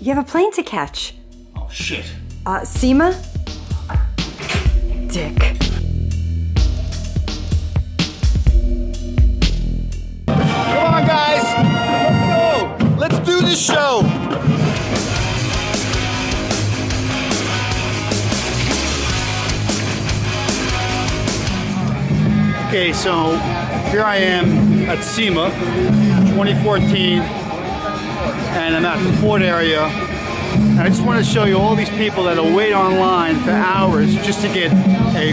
You have a plane to catch. Oh, shit. Sema? Dick. Come on, guys. Let's go. Let's do this show. Okay, so here I am at Sema 2014, and I'm at the port area. And I just want to show you all these people that will wait online for hours just to get a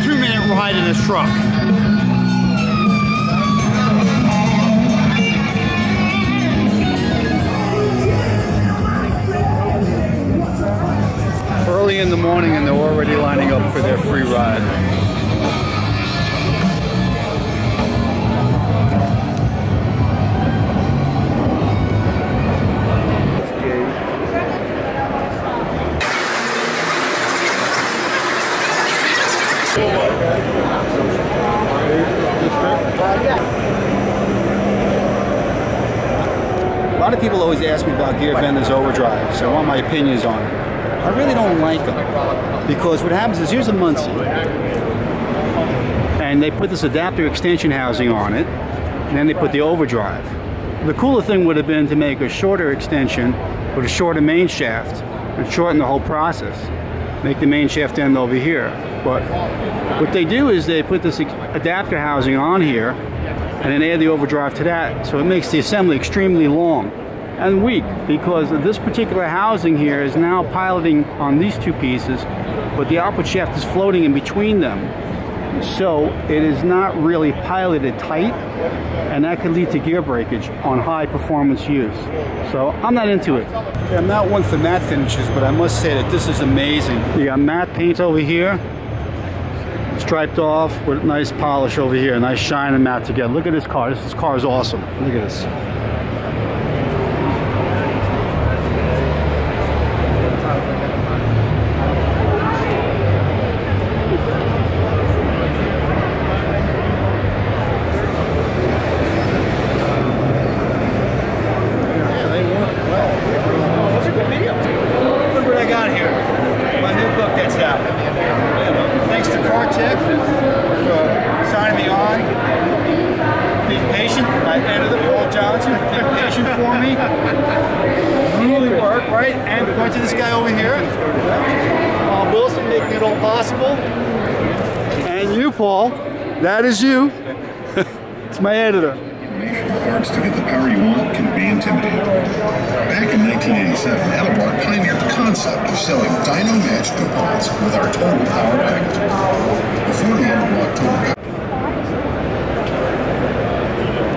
2-minute ride in a truck. Early in the morning and they're already lining up for their free ride. A lot of people always ask me about gear vendors overdrives. So I want my opinions on it. I really don't like them because what happens is here's a Muncie, and they put this adapter extension housing on it, and then they put the overdrive. The cooler thing would have been to make a shorter extension with a shorter main shaft and shorten the whole process. Make the main shaft end over here. But what they do is they put this adapter housing on here and then add the overdrive to that, so it makes the assembly extremely long and weak because this particular housing here is now piloting on these two pieces, but the output shaft is floating in between them. So it is not really piloted tight, and that could lead to gear breakage on high performance use. So I'm not into it. Okay, I'm not one for matte finishes, but I must say that this is amazing. You got matte paint over here, striped off with nice polish over here, nice shine and matte together. Look at this car. This car is awesome. Look at this. For me, really work, right? And point to this guy over here, Wilson, making it all possible. And you, Paul, that is you. It's my editor. Parts to get the power you want can be intimidating. Back in 1987, Edelbart pioneered the concept of selling dyno-matched components with our total power package. Before the Edelbart total power.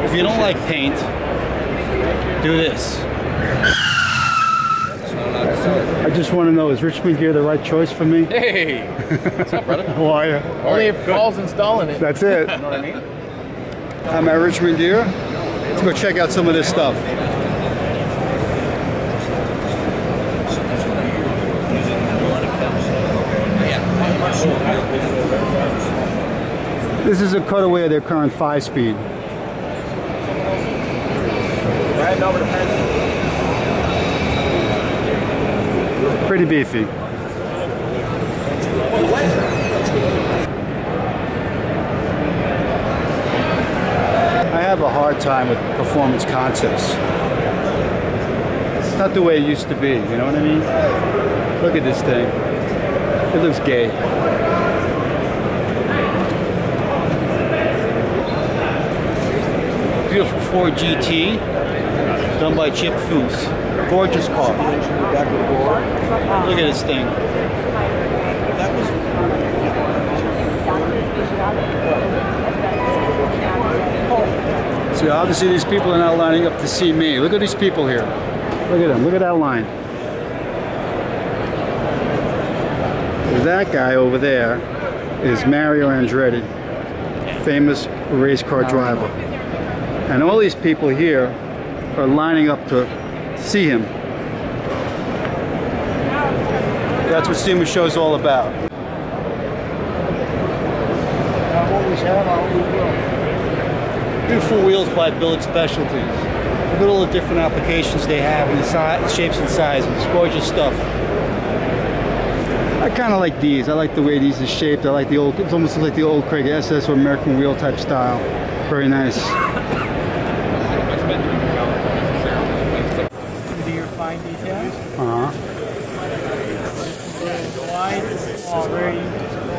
If you don't like paint, do this. I just want to know, is Richmond Gear the right choice for me? Hey! What's up, brother? How are you? Only if Paul's installing it. That's it. You know what I mean? I'm at Richmond Gear. Let's go check out some of this stuff. This is a cutaway of their current 5-speed. Right over the pen. Pretty beefy. I have a hard time with performance concepts. It's not the way it used to be, you know what I mean? Look at this thing. It looks gay. Beautiful Ford GT, done by Chip Foose. Gorgeous car. Look at this thing. See, obviously these people are not lining up to see me. Look at these people here. Look at them. Look at that line. That guy over there is Mario Andretti, famous race car driver. And all these people here are lining up to see him. That's what SEMA show's all about. Beautiful wheels by Village Specialties. Look at all the different applications they have in the shapes and sizes. Gorgeous stuff. I kind of like these. I like the way these are shaped. I like the old, it almost looks like the old Craig SS or American wheel type style. Very nice. Do your fine details.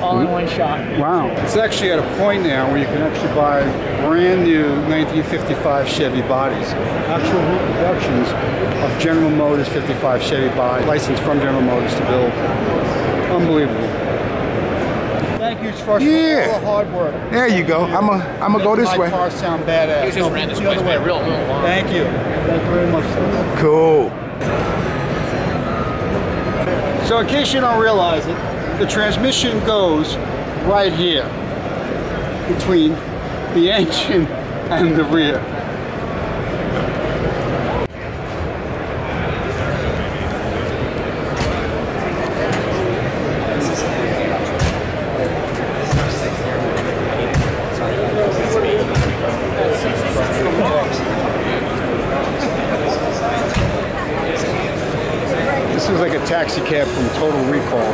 All in one shot. Wow. It's actually at a point now where you can actually buy brand new 1955 Chevy bodies. Actual reproductions of General Motors 55 Chevy body, licensed from General Motors to build. Unbelievable. Thank you for all the hard work. There you go. I'm a go this way. My cars sound badass. You just ran this place by a real long. Thank you. Thank you very much. Cool. So in case you don't realize it, the transmission goes right here between the engine and the rear. This is like a taxi cab from Total Recall.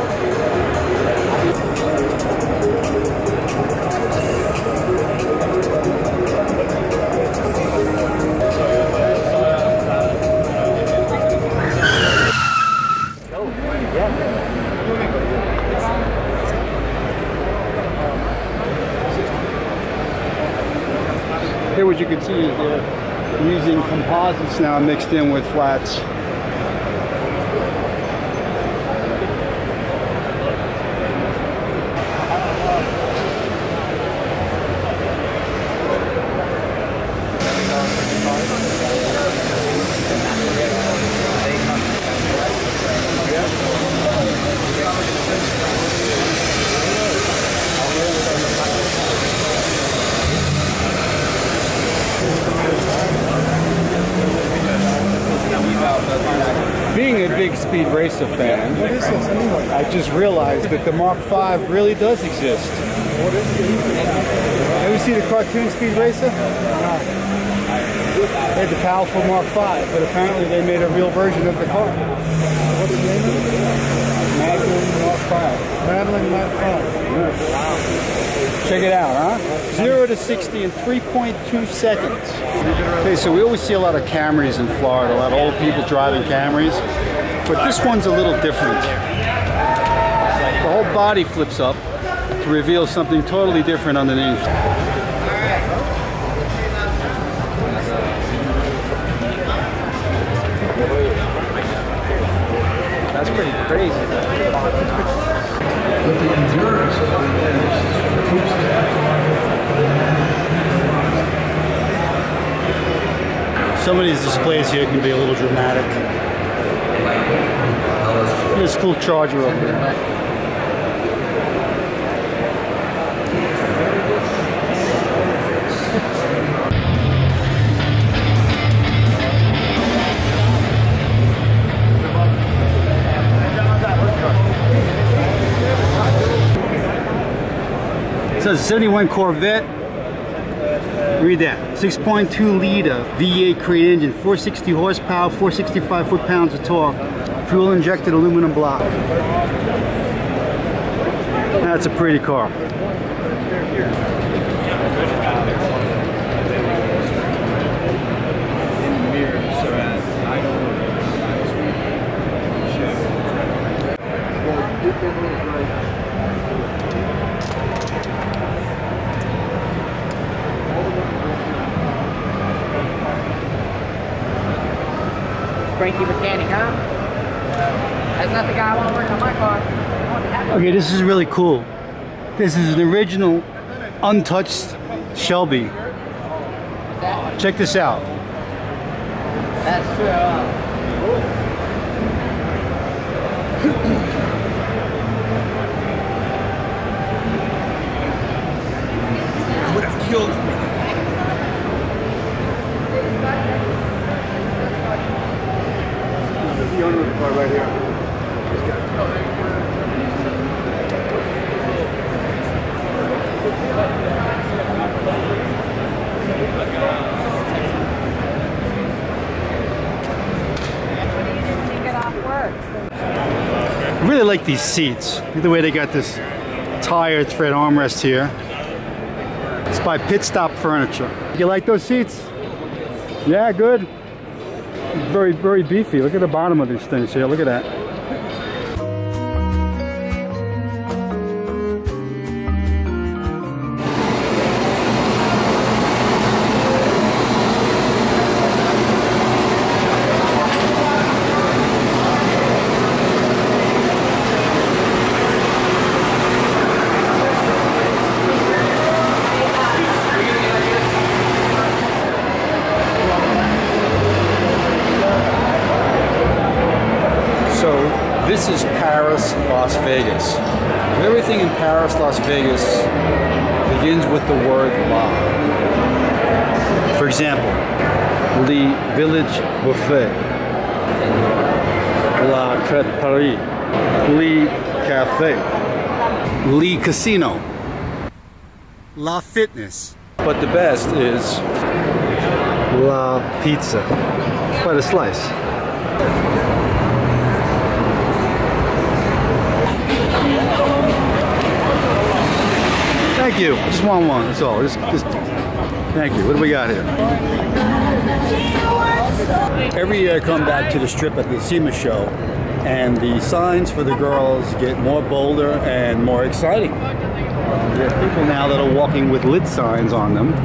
Here what you can see is they're using composites now mixed in with flats. Being a big Speed Racer fan, what is this anyway? I just realized that the Mark V really does exist. What is it? Ever see the cartoon Speed Racer? They had the powerful Mark V, but apparently they made a real version of the car. What's the name of it? Madeline Mark V. Madeline Mark V. Yeah. Wow. Check it out, huh? 0 to 60 in 3.2 seconds. Okay, so we always see a lot of Camrys in Florida, a lot of old people driving Camrys, but this one's a little different. The whole body flips up to reveal something totally different underneath. That's pretty crazy. But the endurance of the Some of these displays here can be a little dramatic. There's a cool Charger over there. It says 71 Corvette. Read that. 6.2 liter V8 crate engine, 460 horsepower, 465 foot-pounds of torque, fuel injected aluminum block. That's a pretty car. Cranky mechanic, huh? That's not the guy I want to work on my car. Okay, this is really cool. This is an original, untouched Shelby. Check this out. That's true. I would have killed me. This is the owner of the car right here. I really like these seats. Look at the way they got this tire thread armrest here. It's by Pit Stop Furniture. You like those seats? Yeah, good. Very, very beefy. Look at the bottom of these things here. Look at that. This is Paris, Las Vegas. Everything in Paris, Las Vegas begins with the word la. For example, Le Village Buffet, La Crêpe Paris, Le Café, Le Casino, La Fitness. But the best is La Pizza. Quite a slice. Thank you. Just want one. That's all. Just thank you. What do we got here? Every year I come back to the strip at the Sema show, and the signs for the girls get more bolder and more exciting. There are people now that are walking with lit signs on them.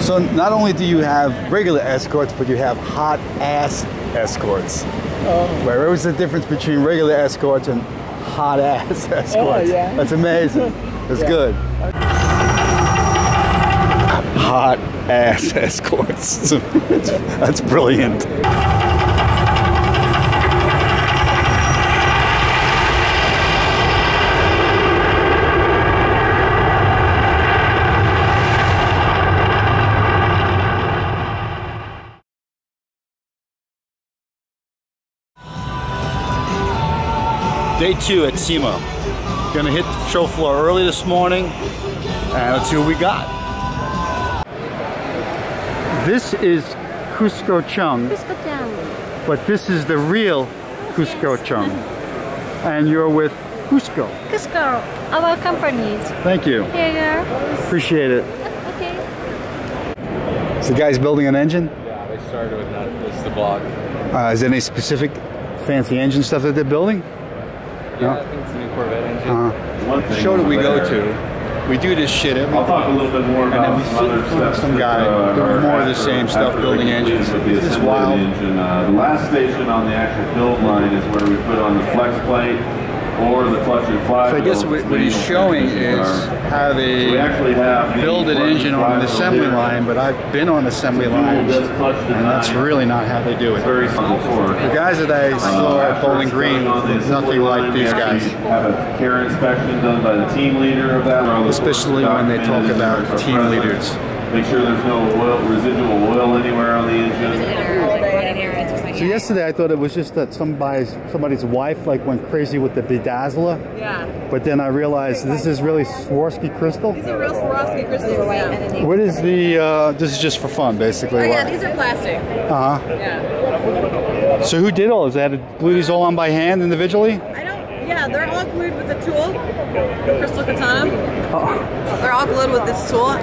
So not only do you have regular escorts, but you have hot ass escorts. Right? What's the difference between regular escorts and hot ass escorts? Oh, yeah. That's amazing. That's good. Hot ass escorts. That's brilliant. Day 2 at Sema. Gonna hit the show floor early this morning, and let's see what we got. This is Cusco Chung, but this is the real Cusco Chung, and you're with Cusco. Cusco, our companies. Thank you. Here you go. Appreciate it. Okay. So the guy's building an engine? Yeah, they started with that. This is the blog. Is there any specific fancy engine stuff that they're building? Yeah, I think it's a new Corvette engine. The show that we go to, we do this shit every I'll talk a little bit more about some guy doing more of the same stuff, building engines. This is wild. The last station on the actual build line is where we put on the flex plate or the clutch and fly. So I guess what he's showing is how they build an engine on an assembly line, but I've been on assembly lines, and that's really not how they do it. The guys that I saw at Bowling Green, nothing like these guys. Have a care inspection done by the team leader of that. Especially when they talk about team leaders. Make sure there's no oil, residual oil anywhere on the engine. So yesterday I thought it was just that somebody's wife like went crazy with the bedazzler. Yeah. But then I realized this is really Swarovski crystal. These are real Swarovski crystals. Yeah. What is the? This is just for fun, basically. Oh yeah, these are plastic. Yeah. So who did all this? They had to glue these all on by hand individually? I don't. Yeah, they're all glued with a tool, crystal katana. They're all glued with this tool,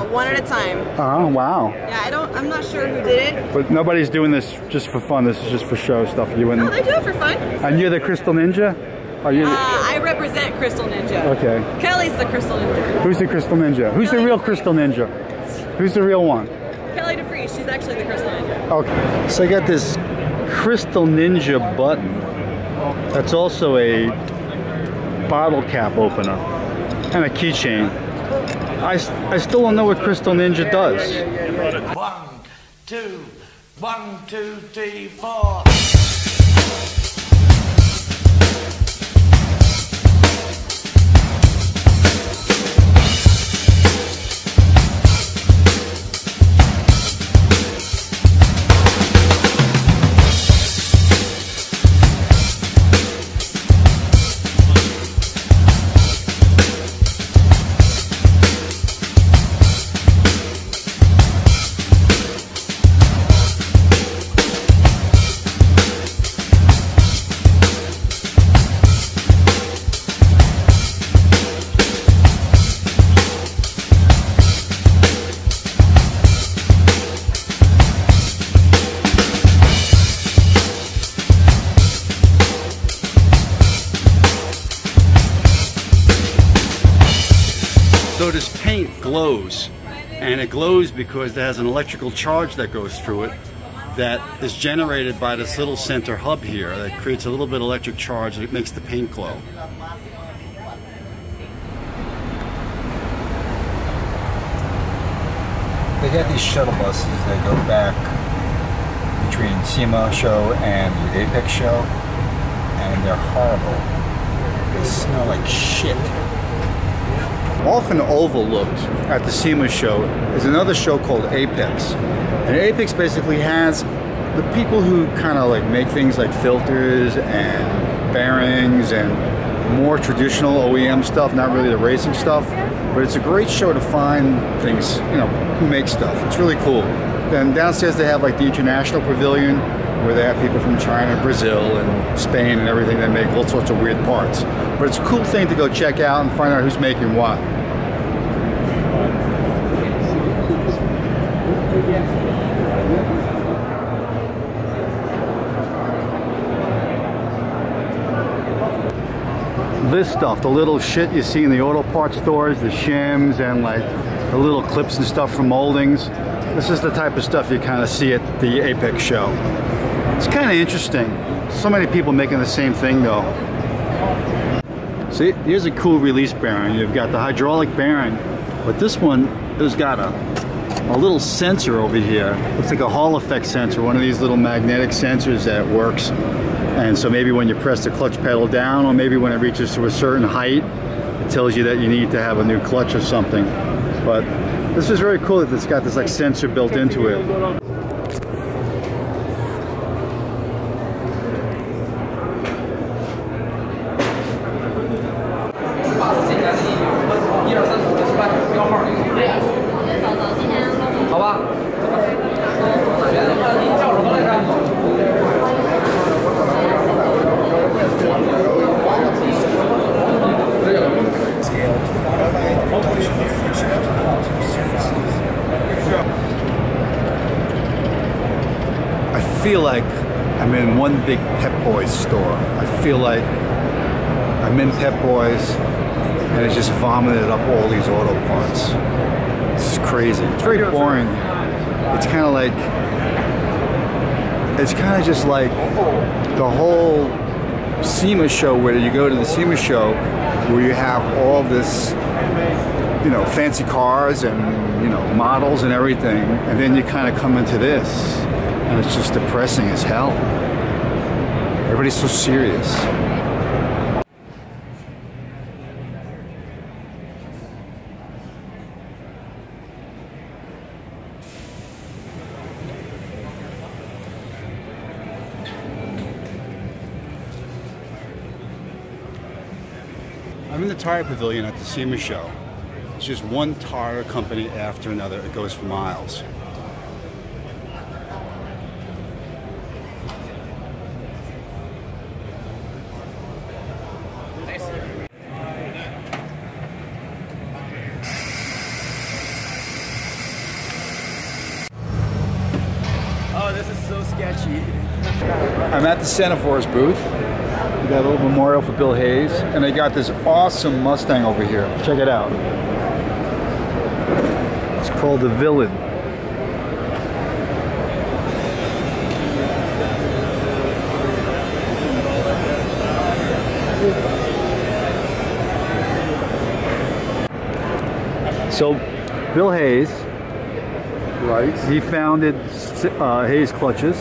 one at a time. Oh wow. Yeah, I'm not sure who did it. But nobody's doing this just for fun. This is just for show stuff. You and. No, they do it for fun. And you're the Crystal Ninja? Are you? I represent Crystal Ninja. Okay. Kelly's the Crystal Ninja. Who's the Crystal Ninja? Who's the real Crystal Ninja? Who's the real one? Kelly DeFries. She's actually the Crystal Ninja. Okay. So I got this Crystal Ninja button. That's also a bottle cap opener and a keychain. I still don't know what Crystal Ninja does. 1, 2, 3, 4. glows. And it glows because it has an electrical charge that goes through it that is generated by this little center hub here that creates a little bit of electric charge that makes the paint glow. They have these shuttle buses that go back between Sema show and the Apex show, and they're horrible. They smell like shit. Often overlooked at the Sema show is another show called Apex. And Apex basically has the people who kind of like make things like filters and bearings and more traditional OEM stuff, not really the racing stuff. But it's a great show to find things, you know, who make stuff. It's really cool. Then downstairs they have like the International Pavilion where they have people from China, Brazil, and Spain and everything that make all sorts of weird parts. But it's a cool thing to go check out and find out who's making what. This stuff, the little shit you see in the auto parts stores, the shims and like the little clips and stuff from moldings. This is the type of stuff you kind of see at the Apex show. It's kind of interesting. So many people making the same thing though. See, here's a cool release bearing. You've got the hydraulic bearing, but this one has got a little sensor over here. Looks like a Hall effect sensor, one of these little magnetic sensors that works. And so maybe when you press the clutch pedal down, or maybe when it reaches to a certain height, it tells you that you need to have a new clutch or something. But this is very cool that it's got this like sensor built into it. I feel like I'm in one big Pep Boys store. I feel like I'm in Pep Boys and it's just vomited up all these auto parts. It's crazy. It's very boring. It's kind of just like the whole Sema show, where you go to the Sema show where you have all this, you know, fancy cars and, you know, models and everything, and then you kind of come into this and it's just depressing as hell. Everybody's so serious. I'm in the tire pavilion at the Sema show. It's just one tire company after another. It goes for miles. Oh, this is so sketchy. I'm at the Centerforce booth. We got a little memorial for Bill Hayes, and they got this awesome Mustang over here. Check it out. It's called the Villain. So, Bill Hayes, right? He founded Hayes Clutches,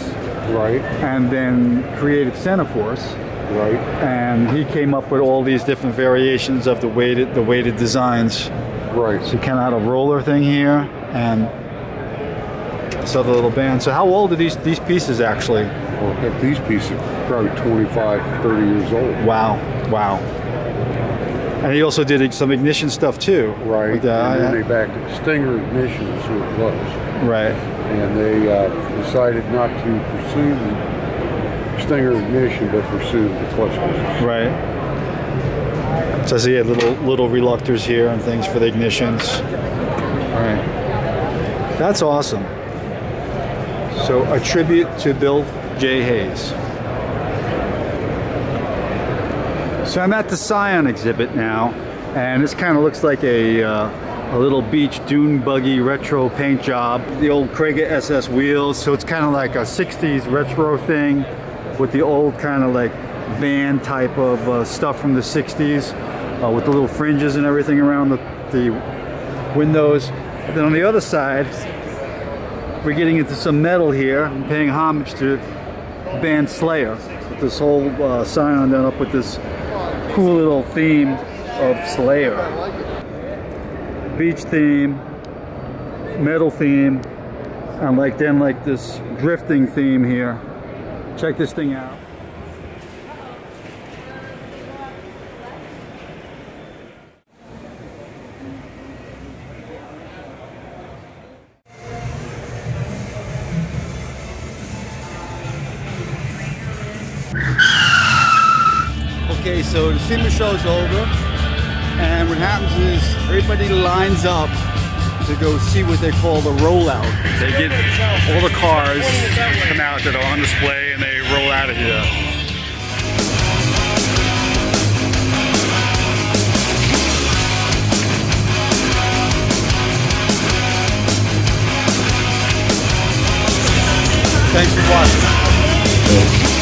right? And then created Centerforce. Right. And he came up with all these different variations of the weighted designs. Right. So he kind of had a roller thing here and this other little band. So how old are these pieces actually? Well, these pieces are probably 25, 30 years old. Wow. Wow. And he also did some ignition stuff too. Right. And then they backed it. Stinger Ignition is who it was. Right. And they decided not to pursue the Stinger Ignition, but pursue the clutch business. Right. So he had little reluctors here and things for the ignitions. All right. That's awesome. So a tribute to Bill J. Hayes. So I'm at the Scion exhibit now, and this kind of looks like a a little beach dune buggy retro paint job. The old Krager SS wheels, so it's kind of like a 60s retro thing with the old kind of like van type of stuff from the 60s with the little fringes and everything around the windows. And then on the other side, we're getting into some metal here. I'm paying homage to the band Slayer with this whole sign on down up with this cool little theme of Slayer. Beach theme, metal theme, and like this drifting theme here. Check this thing out. Okay, so the Sema show's over, and what happens is everybody lines up to go see what they call the rollout. They get all the cars come out that are on display and they roll out of here. Thanks for watching.